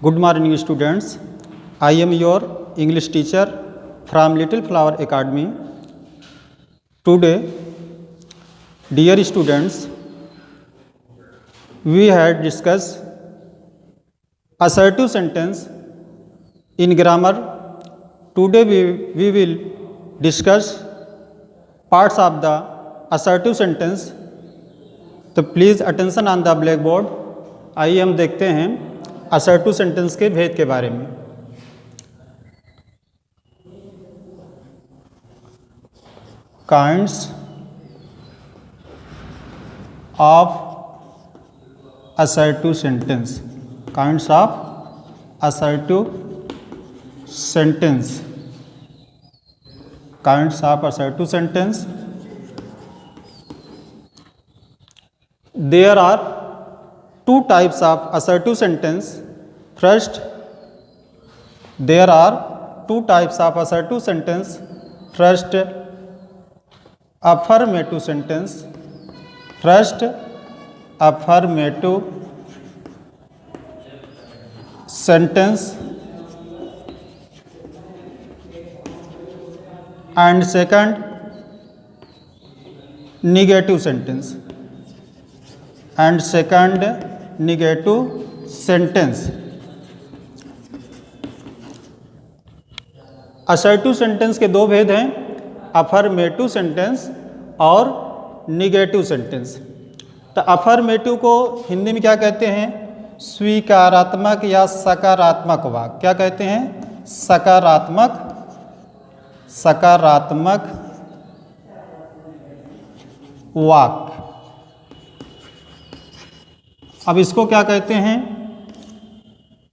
Good morning, students. I am your English teacher from Little Flower Academy. Today, dear students, we had discussed assertive sentence in grammar. Today, we will discuss parts of the assertive sentence. तो please attention on the black board. आइए हम देखते हैं assertive sentence के भेद के बारे में. Kinds of assertive sentence. Kinds of assertive sentence. Kinds of assertive sentence. There are two types of assertive sentence. First, there are two types of assertive sentence. First, affirmative sentence. First, affirmative sentence. And second, negative sentence. And second, negative sentence. Assertive sentence के दो भेद हैं, affirmative sentence और negative sentence. तो affirmative को हिंदी में क्या कहते हैं? स्वीकारात्मक या सकारात्मक वाक्य. क्या कहते हैं? सकारात्मक वाक्य. अब इसको क्या कहते हैं?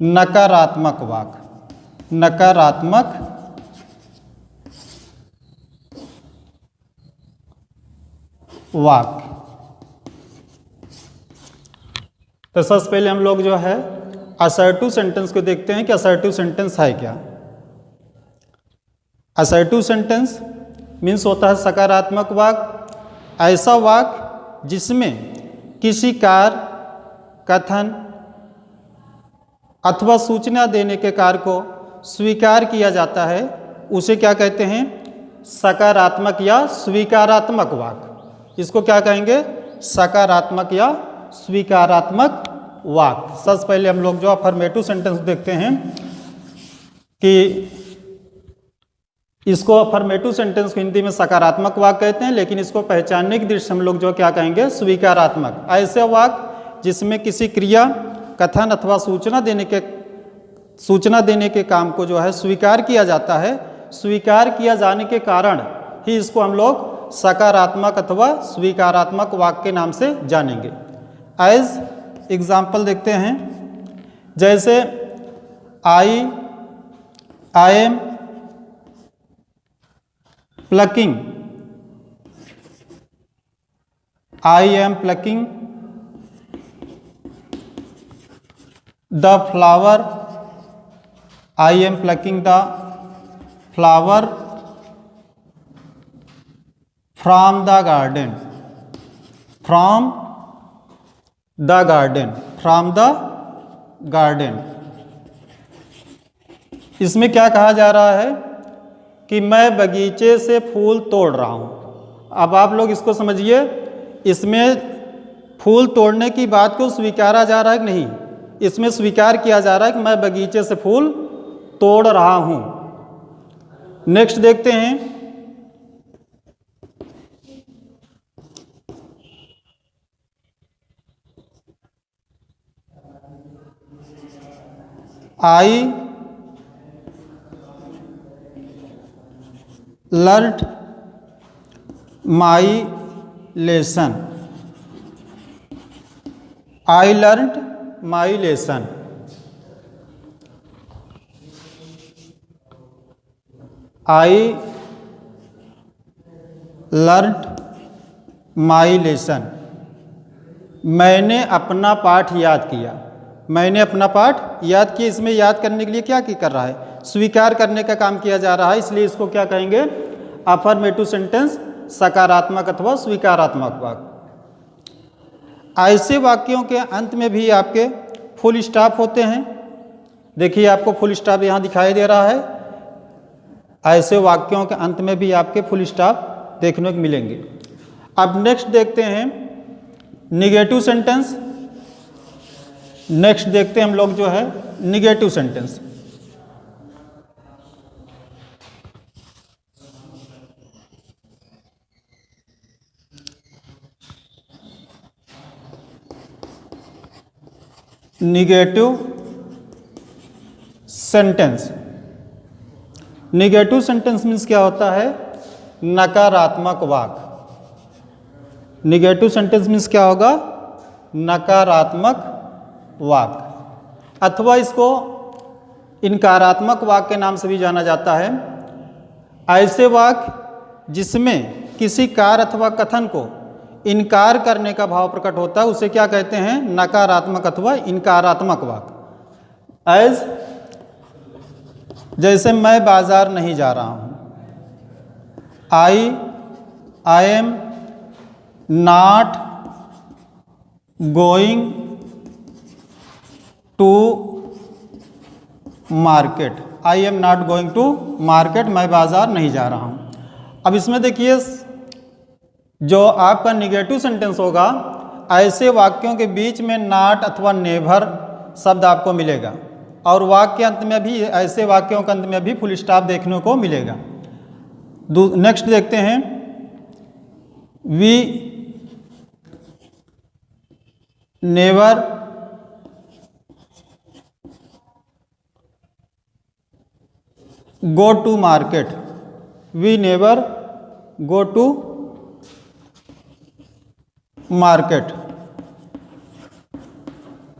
नकारात्मक वाक्य. नकारात्मक वाक्य. तो सबसे पहले हम लोग जो है असर्टिव सेंटेंस को देखते हैं कि असर्टिव सेंटेंस है क्या. असर्टिव सेंटेंस मीन्स होता है सकारात्मक वाक्य. ऐसा वाक्य जिसमें किसी कार्य, कथन अथवा सूचना देने के कार्य को स्वीकार किया जाता है, उसे क्या कहते हैं? सकारात्मक या स्वीकारात्मक वाक्य. इसको क्या कहेंगे? सकारात्मक या स्वीकारात्मक वाक्य. सबसे पहले हम लोग जो अफर्मेटिव सेंटेंस देखते हैं कि इसको अफर्मेटिव सेंटेंस को हिंदी में सकारात्मक वाक्य कहते हैं, लेकिन इसको पहचानने की दृष्टि से हम लोग जो क्या कहेंगे? स्वीकारात्मक. ऐसे वाक्य जिसमें किसी क्रिया, कथन अथवा सूचना देने के काम को जो है स्वीकार किया जाता है. स्वीकार किया जाने के कारण ही इसको हम लोग सकारात्मक अथवा स्वीकारात्मक वाक्य के नाम से जानेंगे. एज एग्जाम्पल देखते हैं. जैसे I am plucking. I am plucking the flower. I am plucking the flower from the garden. From the garden. From the garden. इसमें क्या कहा जा रहा है कि मैं बगीचे से फूल तोड़ रहा हूं. अब आप लोग इसको समझिए, इसमें फूल तोड़ने की बात को स्वीकारा जा रहा है कि नहीं? इसमें स्वीकार किया जा रहा है कि मैं बगीचे से फूल तोड़ रहा हूं. नेक्स्ट देखते हैं. I learned my lesson. I learned my lesson. I learned my lesson. मैंने अपना पाठ याद किया. मैंने अपना पाठ याद किया. इसमें याद करने के लिए क्या कर रहा है? स्वीकार करने का काम किया जा रहा है, इसलिए इसको क्या कहेंगे? अफर्मेटिव सेंटेंस, सकारात्मक अथवा स्वीकारात्मक वाक्य. ऐसे वाक्यों के अंत में भी आपके फुल स्टॉप होते हैं, देखिए आपको फुल स्टॉप यहाँ दिखाई दे रहा है। ऐसे वाक्यों के अंत में भी आपके फुल स्टॉप देखने को मिलेंगे। अब नेक्स्ट देखते हैं निगेटिव सेंटेंस। नेक्स्ट देखते हैं हम लोग जो है negative sentence. Negative sentence. Negative sentence means क्या होता है? नकारात्मक वाक्य। निगेटिव सेंटेंस मीन्स क्या होगा? नकारात्मक वाक्य, अथवा इसको इनकारात्मक वाक्य के नाम से भी जाना जाता है। ऐसे वाक्य जिसमें किसी कार्य अथवा कथन को इनकार करने का भाव प्रकट होता है उसे क्या कहते हैं? नकारात्मक अथवा इनकारात्मक वाक्य। एज जैसे मैं बाजार नहीं जा रहा हूँ। I am not going to market. I am not going to market, मैं बाजार नहीं जा रहा हूँ। अब इसमें देखिए जो आपका निगेटिव सेंटेंस होगा, ऐसे वाक्यों के बीच में नॉट अथवा नेवर शब्द आपको मिलेगा, और वाक्य के अंत में भी, ऐसे वाक्यों के अंत में भी फुल स्टॉप देखने को मिलेगा। नेक्स्ट देखते हैं we never go to market. We never go to market.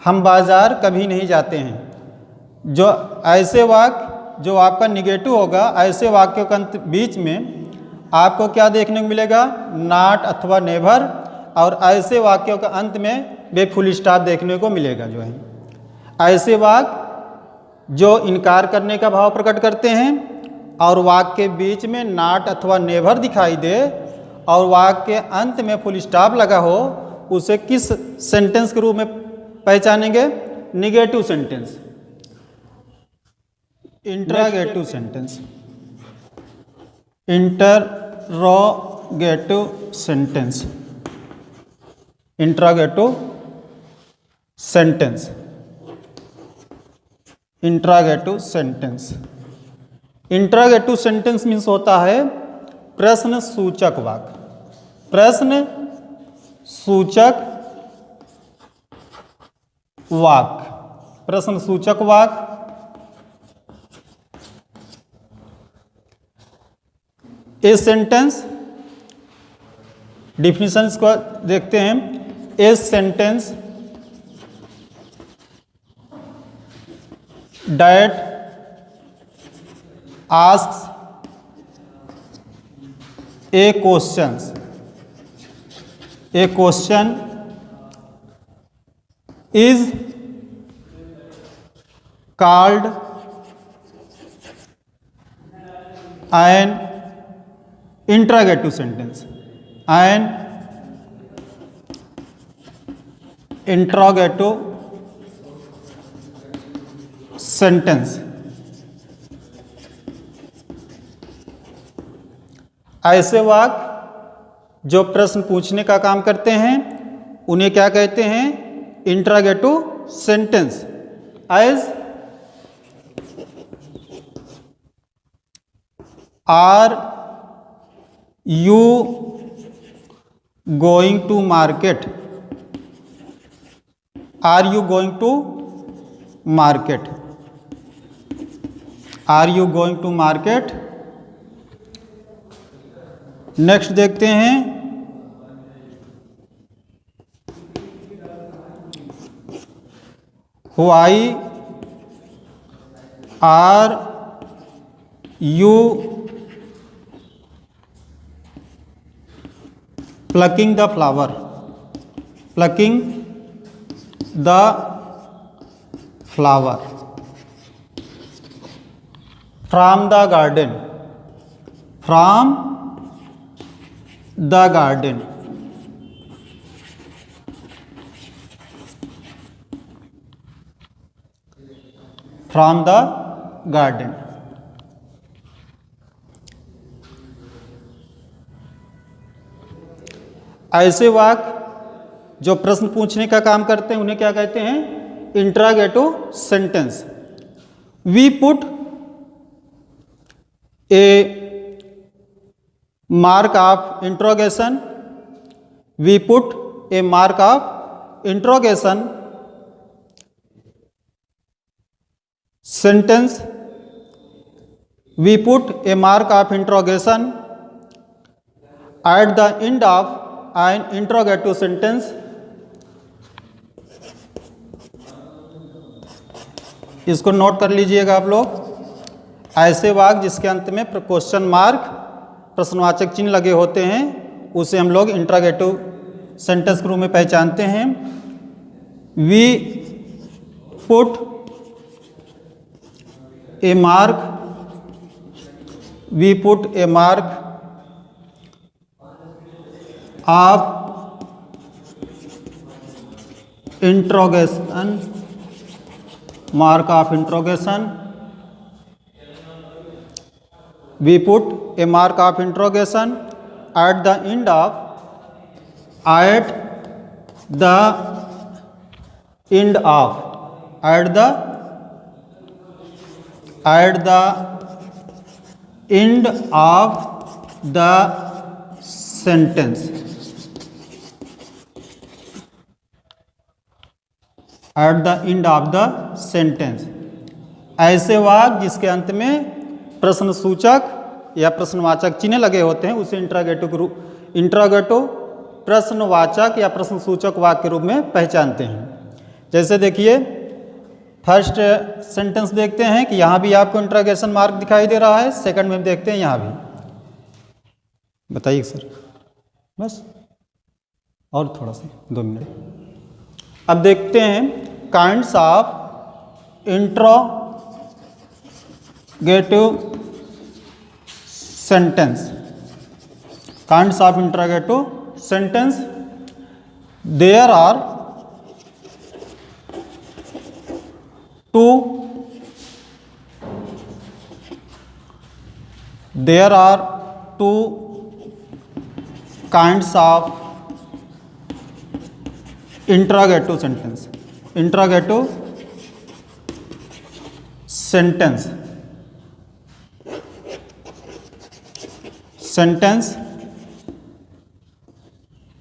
हम बाजार कभी नहीं जाते हैं। जो ऐसे वाक्य जो आपका निगेटिव होगा, ऐसे वाक्यों के बीच में आपको क्या देखने को मिलेगा? नॉट अथवा नेवर, और ऐसे वाक्यों के अंत में वे फुल स्टॉप देखने को मिलेगा। जो है ऐसे वाक्य जो इनकार करने का भाव प्रकट करते हैं और वाक्य के बीच में नॉट अथवा नेवर दिखाई दे और वाक्य के अंत में फुल स्टॉप लगा हो, उसे किस सेंटेंस के रूप में पहचानेंगे? Negative sentence. Interrogative sentence. Interrogative sentence. Interrogative sentence. Interrogative sentence. Interrogative sentence means होता है प्रश्न सूचक वाक्य। प्रश्न सूचक वाक्य। प्रश्न सूचक वाक्य। ए सेंटेंस, डिफिनेशंस को देखते हैं। A sentence that asks a questions. A question is called an interrogative sentence. An interrogative sentence. ऐसे वाक्य जो प्रश्न पूछने का काम करते हैं उन्हें क्या कहते हैं? Interrogative sentence. As are you going to market. Are you going to market. Are you going to market. Next देखते हैं why are you plucking the flower. Plucking the flower from the garden. From the garden. From the garden. ऐसे वाक्य जो प्रश्न पूछने का काम करते हैं उन्हें क्या कहते हैं? Interrogative sentence. We put a mark of interrogation, we put a mark of interrogation sentence, we put a mark of interrogation at the end of an interrogative sentence। इसको नोट कर लीजिएगा आप लोग। ऐसे वाक्य जिसके अंत में क्वेश्चन मार्क प्रश्नवाचक चिन्ह लगे होते हैं उसे हम लोग इंट्रोगेटिव सेंटेंस के रूप में पहचानते हैं। We put a mark, we put a mark of interrogation, mark of interrogation, we put a mark of interrogation at the end of, at the end of, at the end of the sentence, at the end of the sentence। ऐसे वाक्य जिसके अंत में प्रश्न सूचक या प्रश्नवाचक चिन्ह लगे होते हैं उसे इंट्रोगेटिव प्रश्नवाचक या प्रश्न सूचक वाक्य के रूप में पहचानते हैं। जैसे देखिए फर्स्ट सेंटेंस देखते हैं कि यहाँ भी आपको इंट्रोगेशन मार्क दिखाई दे रहा है, सेकंड में देखते हैं यहाँ भी। बताइए सर, बस और थोड़ा सा 2 मिनट। अब देखते हैं kinds of interrogative sentence, kinds of interrogative sentence। There are two kinds of interrogative sentence, interrogative sentence। Sentence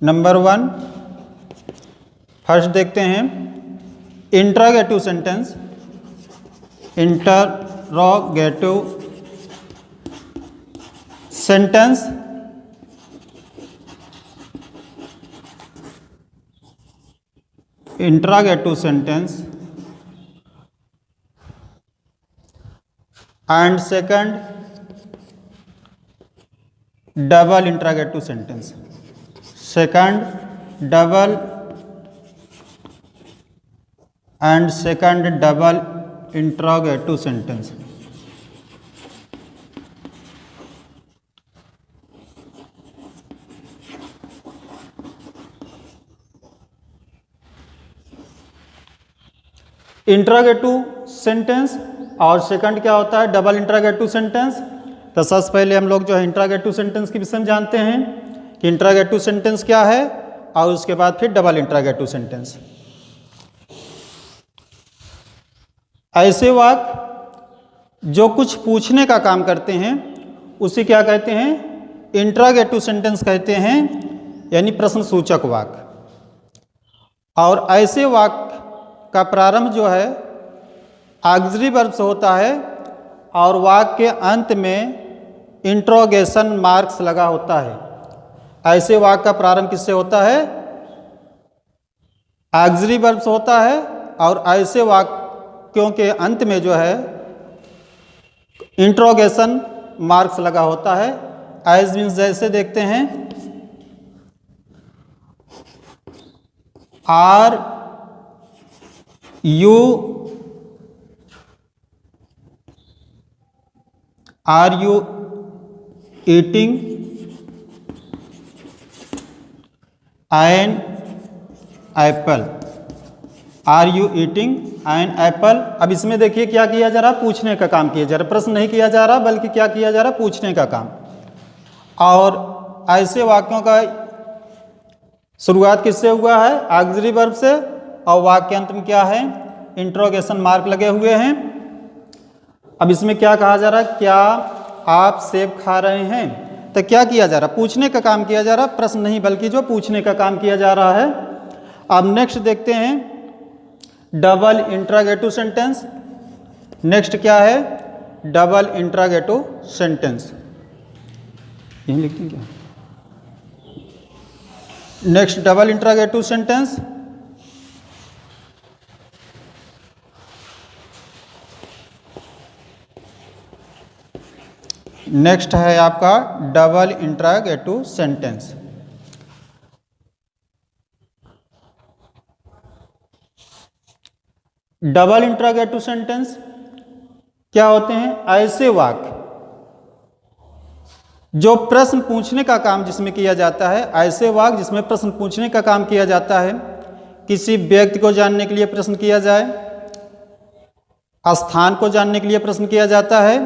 number 1 first देखते हैं interrogative sentence. Interrogative sentence interrogative sentence and second double interrogative sentence. Second double and second double interrogative sentence. Interrogative sentence और second क्या होता है? Double interrogative sentence. तो सबसे पहले हम लोग जो है इंट्रोगेटिव सेंटेंस के विषय में जानते हैं कि इंट्रोगेटिव सेंटेंस क्या है और उसके बाद फिर डबल इंट्रोगेटिव सेंटेंस। ऐसे वाक्य जो कुछ पूछने का काम करते हैं उसे क्या कहते हैं? इंट्रोगेटिव सेंटेंस कहते हैं, यानी प्रश्न सूचक वाक्य। और ऐसे वाक्य का प्रारंभ जो है ऑक्सिलरी वर्ब से होता है और वाक्य के अंत में इंट्रोगेशन मार्क्स लगा होता है। ऐसे वाक्य का प्रारंभ किससे होता है? ऑक्सिलरी वर्ब से होता है और ऐसे वाक्यों के अंत में जो है इंट्रोगेशन मार्क्स लगा होता है। एज मीन्स जैसे देखते हैं are you eating an apple? Are you eating an apple. अब इसमें देखिए क्या किया जा रहा, पूछने का काम किया जा रहा, प्रश्न नहीं किया जा रहा बल्कि क्या किया जा रहा, पूछने का काम। और ऐसे वाक्यों का शुरुआत किससे हुआ है, ऑक्सिलरी वर्ब से, और वाक्यांत में क्या है, इंट्रोगेशन मार्क लगे हुए हैं। अब इसमें क्या कहा जा रहा है, क्या आप सेब खा रहे हैं, तो क्या किया जा रहा, पूछने का काम किया जा रहा, प्रश्न नहीं बल्कि जो पूछने का काम किया जा रहा है। अब नेक्स्ट देखते हैं डबल इंट्रागेटिव सेंटेंस। नेक्स्ट क्या है, डबल इंट्रागेटिव सेंटेंस, यही लिखते हैं क्या, next double interrogative sentence. Next है आपका double interrogative sentence. Double interrogative sentence क्या होते हैं, ऐसे वाक्य जो प्रश्न पूछने का काम जिसमें किया जाता है, ऐसे वाक्य जिसमें प्रश्न पूछने का काम किया जाता है। किसी व्यक्ति को जानने के लिए प्रश्न किया जाए, स्थान को जानने के लिए प्रश्न किया जाता है,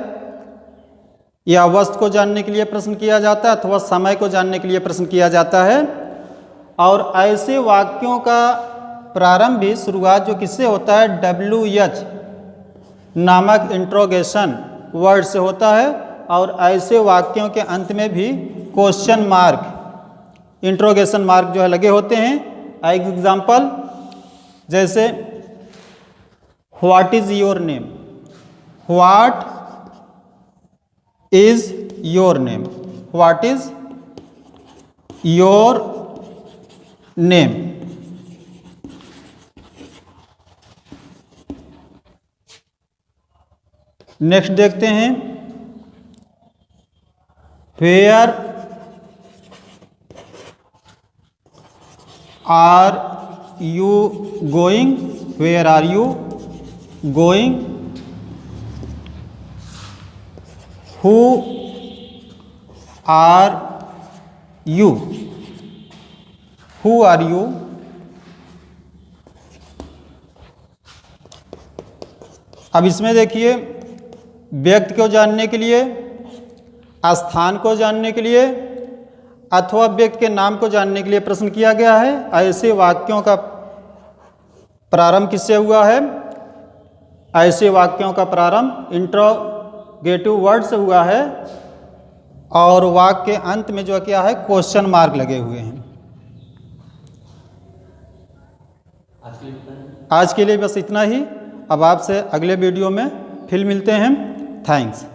या वस्तु को जानने के लिए प्रश्न किया जाता है, अथवा समय को जानने के लिए प्रश्न किया जाता है। और ऐसे वाक्यों का प्रारंभ भी, शुरुआत जो किससे होता है, WH नामक इंट्रोगेशन वर्ड से होता है। और ऐसे वाक्यों के अंत में भी क्वेश्चन मार्क, इंट्रोगेशन मार्क जो है लगे होते हैं। एग्जाम्पल जैसे what is your name, what is your name, what is your name. Next देखते हैं where are you going, where are you going, who are you, who are you. अब इसमें देखिए व्यक्ति को जानने के लिए, स्थान को जानने के लिए, अथवा व्यक्ति के नाम को जानने के लिए प्रश्न किया गया है। ऐसे वाक्यों का प्रारंभ किससे हुआ है, ऐसे वाक्यों का प्रारंभ इंट्रोगेटिव वर्ड से हुआ है। और वाक्य के अंत में जो क्या है, क्वेश्चन मार्क लगे हुए हैं। आज के लिए बस इतना ही। अब आपसे अगले वीडियो में फिर मिलते हैं। थैंक्स।